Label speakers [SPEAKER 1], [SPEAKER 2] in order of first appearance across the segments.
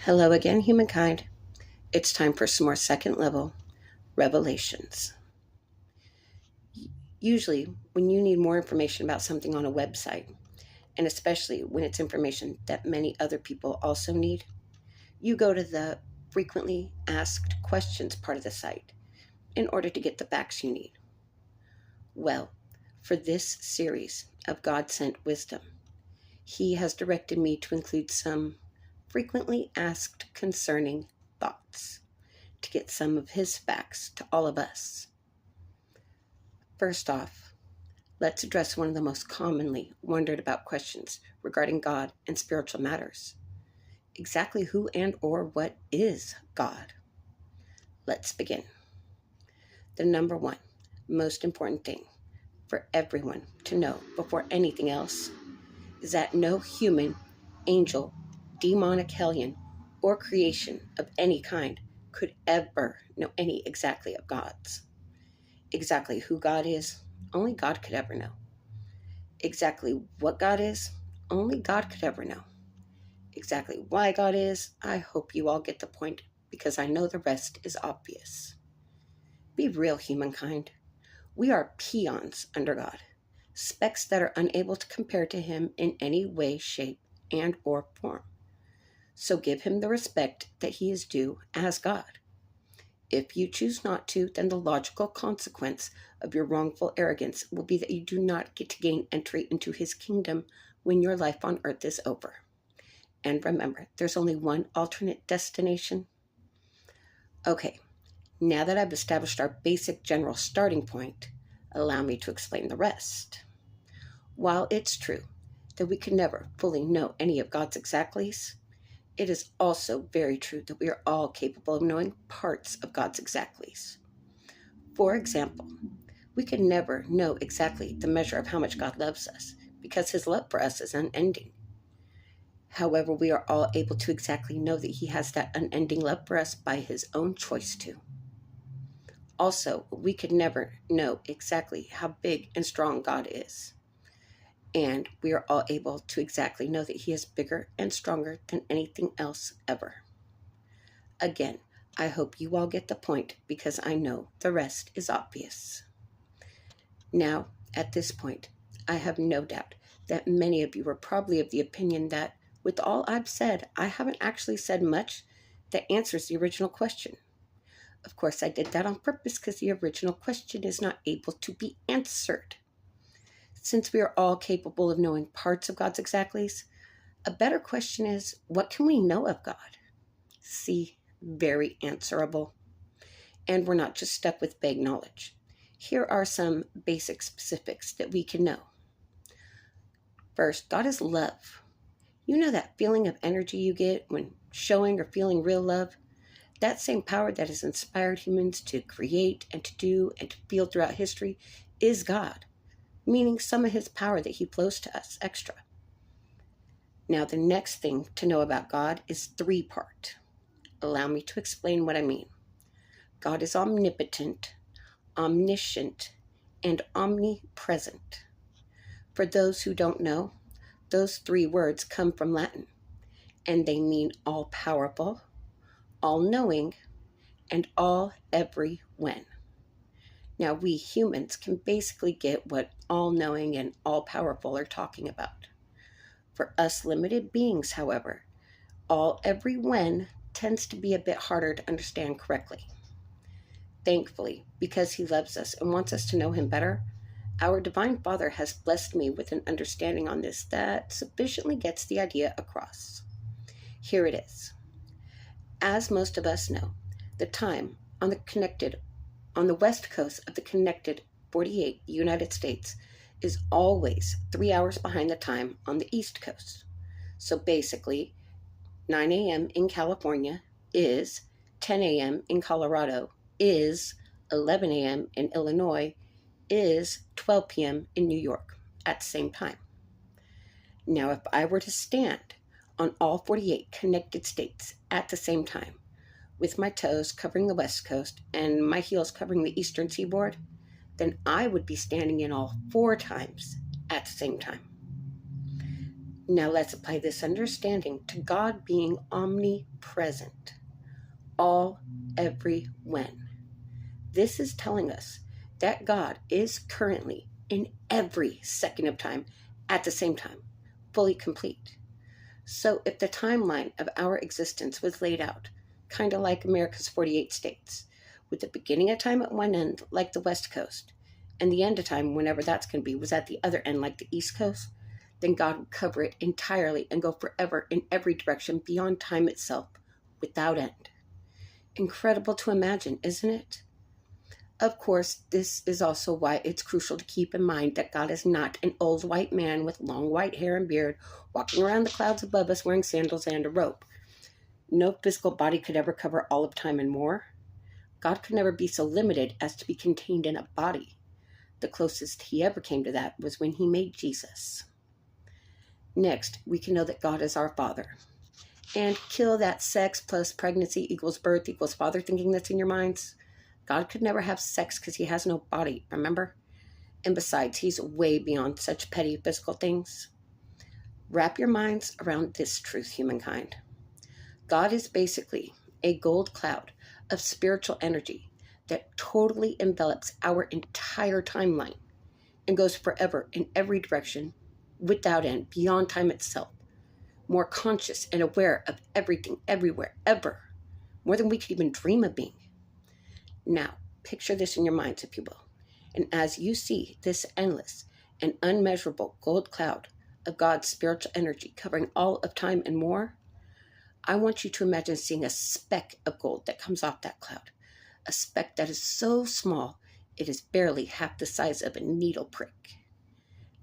[SPEAKER 1] Hello again, humankind. It's time for some more second level revelations. Usually, when you need more information about something on a website, and especially when it's information that many other people also need, you go to the frequently asked questions part of the site in order to get the facts you need. Well, for this series of God sent wisdom, He has directed me to include some frequently asked concerning thoughts, to get some of His facts to all of us. First off, let's address one of the most commonly wondered about questions regarding God and spiritual matters. Exactly who and or what is God? Let's begin. The number one most important thing for everyone to know before anything else is that no human, angel, demonic hellion, or creation of any kind could ever know any exactly of God's. Exactly who God is, only God could ever know. Exactly what God is, only God could ever know. Exactly why God is, I hope you all get the point, because I know the rest is obvious. Be real, humankind. We are peons under God, specks that are unable to compare to Him in any way, shape, and or form. So give Him the respect that He is due as God. If you choose not to, then the logical consequence of your wrongful arrogance will be that you do not get to gain entry into His kingdom when your life on earth is over. And remember, there's only one alternate destination. Okay, now that I've established our basic general starting point, allow me to explain the rest. While it's true that we can never fully know any of God's exactlies, it is also very true that we are all capable of knowing parts of God's exactlies. For example, we can never know exactly the measure of how much God loves us, because His love for us is unending. However, we are all able to exactly know that He has that unending love for us by His own choice to. Also, we could never know exactly how big and strong God is. And we are all able to exactly know that He is bigger and stronger than anything else ever. Again, I hope you all get the point, because I know the rest is obvious. Now, at this point, I have no doubt that many of you are probably of the opinion that, with all I've said, I haven't actually said much that answers the original question. Of course, I did that on purpose because the original question is not able to be answered. Since we are all capable of knowing parts of God's exactlies, a better question is, what can we know of God? See, very answerable. And we're not just stuck with vague knowledge. Here are some basic specifics that we can know. First, God is love. You know that feeling of energy you get when showing or feeling real love? That same power that has inspired humans to create and to do and to feel throughout history is God, meaning some of His power that He flows to us extra. Now, the next thing to know about God is three-part. Allow me to explain what I mean. God is omnipotent, omniscient, and omnipresent. For those who don't know, those three words come from Latin, and they mean all-powerful, all-knowing, and all, every, when. Now, we humans can basically get what all-knowing and all-powerful are talking about. For us limited beings, however, all, every, when tends to be a bit harder to understand correctly. Thankfully, because He loves us and wants us to know Him better, our Divine Father has blessed me with an understanding on this that sufficiently gets the idea across. Here it is. As most of us know, the time on the west coast of the connected 48 United States is always 3 hours behind the time on the east coast. So basically, 9 a.m. in California is 10 a.m. in Colorado is 11 a.m. in Illinois is 12 p.m. in New York at the same time. Now, if I were to stand on all 48 connected states at the same time, with my toes covering the west coast and my heels covering the eastern seaboard, then I would be standing in all 4 times at the same time. Now let's apply this understanding to God being omnipresent, all, every, when. This is telling us that God is currently in every second of time at the same time, fully complete. So if the timeline of our existence was laid out, kind of like America's 48 states, with the beginning of time at one end, like the West Coast, and the end of time, whenever that's going to be, was at the other end, like the East Coast, then God would cover it entirely and go forever in every direction beyond time itself, without end. Incredible to imagine, isn't it? Of course, this is also why it's crucial to keep in mind that God is not an old white man with long white hair and beard walking around the clouds above us wearing sandals and a robe. No physical body could ever cover all of time and more. God could never be so limited as to be contained in a body. The closest he ever came to that was when he made Jesus. Next, we can know that God is our Father. And kill that sex plus pregnancy equals birth equals father thinking that's in your minds. God could never have sex because he has no body, remember? And besides, he's way beyond such petty physical things. Wrap your minds around this truth, humankind. God is basically a gold cloud of spiritual energy that totally envelops our entire timeline and goes forever in every direction, without end, beyond time itself, more conscious and aware of everything, everywhere, ever, more than we could even dream of being. Now, picture this in your minds, if you will. And as you see this endless and unmeasurable gold cloud of God's spiritual energy covering all of time and more, I want you to imagine seeing a speck of gold that comes off that cloud. A speck that is so small, it is barely half the size of a needle prick.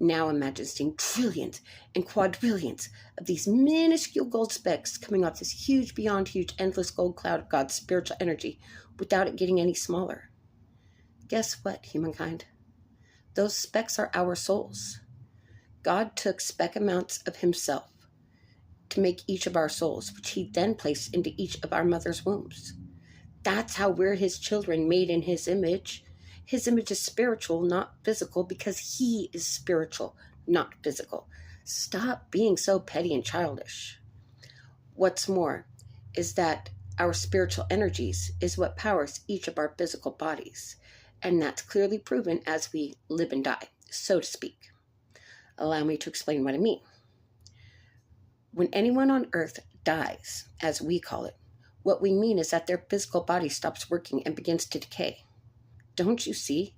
[SPEAKER 1] Now imagine seeing trillions and quadrillions of these minuscule gold specks coming off this huge, beyond huge, endless gold cloud of God's spiritual energy without it getting any smaller. Guess what, humankind? Those specks are our souls. God took speck amounts of himself to make each of our souls, which he then placed into each of our mother's wombs. That's how we're his children, made in his image. His image is spiritual, not physical, because he is spiritual, not physical. Stop being so petty and childish. What's more is that our spiritual energies is what powers each of our physical bodies, and that's clearly proven as we live and die, so to speak. Allow me to explain what I mean. When anyone on earth dies, as we call it, what we mean is that their physical body stops working and begins to decay. Don't you see?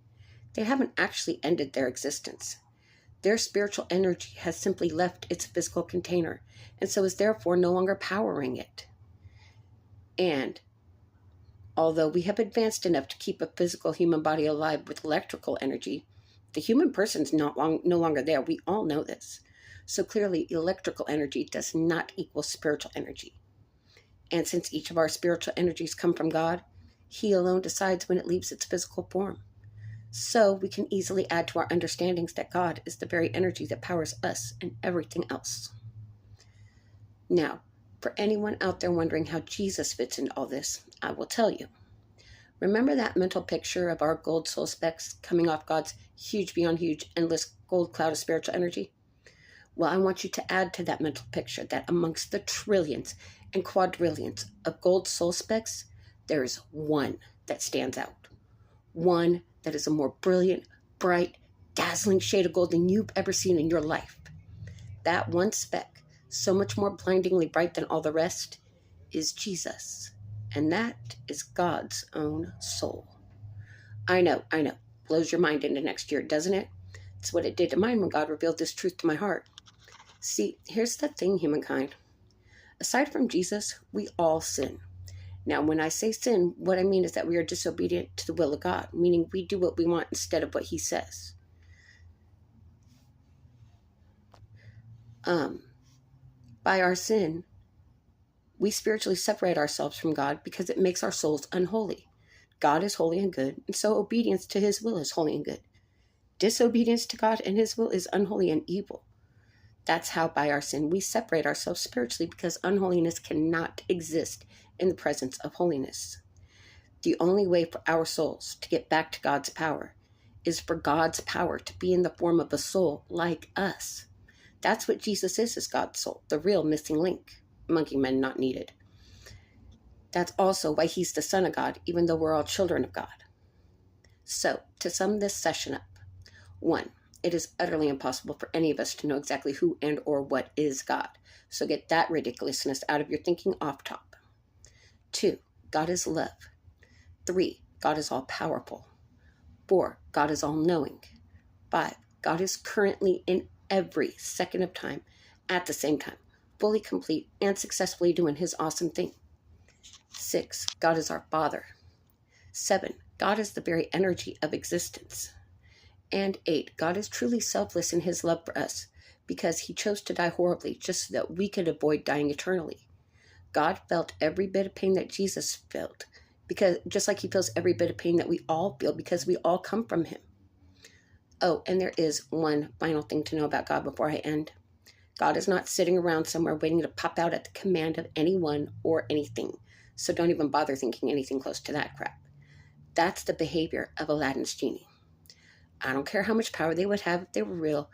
[SPEAKER 1] They haven't actually ended their existence. Their spiritual energy has simply left its physical container, and so is therefore no longer powering it. And although we have advanced enough to keep a physical human body alive with electrical energy, the human person's no longer there. We all know this. So clearly, electrical energy does not equal spiritual energy. And since each of our spiritual energies come from God, he alone decides when it leaves its physical form. So we can easily add to our understandings that God is the very energy that powers us and everything else. Now, for anyone out there wondering how Jesus fits into all this, I will tell you. Remember that mental picture of our gold soul specks coming off God's huge, beyond huge, endless gold cloud of spiritual energy? Well, I want you to add to that mental picture that amongst the trillions and quadrillions of gold soul specks, there is one that stands out. One that is a more brilliant, bright, dazzling shade of gold than you've ever seen in your life. That one speck, so much more blindingly bright than all the rest, is Jesus. And that is God's own soul. I know. Blows your mind into next year, doesn't it? It's what it did to mine when God revealed this truth to my heart. See, here's the thing, humankind. Aside from Jesus, we all sin. Now, when I say sin, what I mean is that we are disobedient to the will of God, meaning we do what we want instead of what he says. By our sin, we spiritually separate ourselves from God because it makes our souls unholy. God is holy and good, and so obedience to his will is holy and good. Disobedience to God and his will is unholy and evil. That's how by our sin we separate ourselves spiritually, because unholiness cannot exist in the presence of holiness. The only way for our souls to get back to God's power is for God's power to be in the form of a soul like us. That's what Jesus is God's soul, the real missing link. Monkey men not needed. That's also why he's the Son of God, even though we're all children of God. So, to sum this session up, 1, it is utterly impossible for any of us to know exactly who and or what is God. So get that ridiculousness out of your thinking off top. 2, God is love. 3, God is all powerful. 4, God is all knowing. 5, God is currently in every second of time at the same time, fully complete and successfully doing his awesome thing. 6, God is our Father. 7, God is the very energy of existence. And 8, God is truly selfless in his love for us because he chose to die horribly just so that we could avoid dying eternally. God felt every bit of pain that Jesus felt, because just like he feels every bit of pain that we all feel, because we all come from him. Oh, and there is one final thing to know about God before I end. God is not sitting around somewhere waiting to pop out at the command of anyone or anything. So don't even bother thinking anything close to that crap. That's the behavior of Aladdin's genie. I don't care how much power they would have if they were real.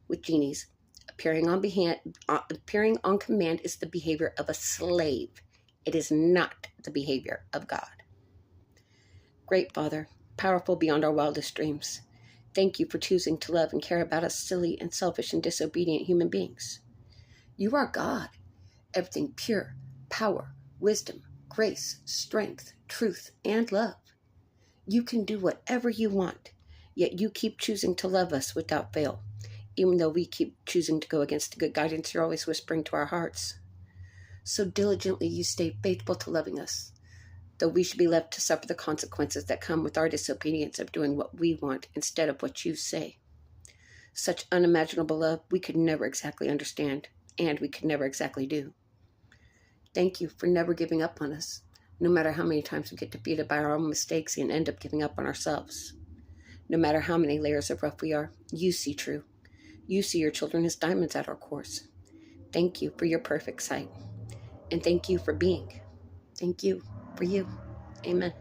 [SPEAKER 1] With genies, appearing on command is the behavior of a slave. It is not the behavior of God. Great Father, powerful beyond our wildest dreams, thank you for choosing to love and care about us silly and selfish and disobedient human beings. You are God, everything pure, power, wisdom, grace, strength, truth, and love. You can do whatever you want, yet you keep choosing to love us without fail, even though we keep choosing to go against the good guidance you're always whispering to our hearts. So diligently you stay faithful to loving us, though we should be left to suffer the consequences that come with our disobedience of doing what we want instead of what you say. Such unimaginable love we could never exactly understand, and we could never exactly do. Thank you for never giving up on us, no matter how many times we get defeated by our own mistakes and end up giving up on ourselves. No matter how many layers of rough we are, you see true. You see your children as diamonds at our course. Thank you for your perfect sight. And thank you for being. Thank you for you. Amen.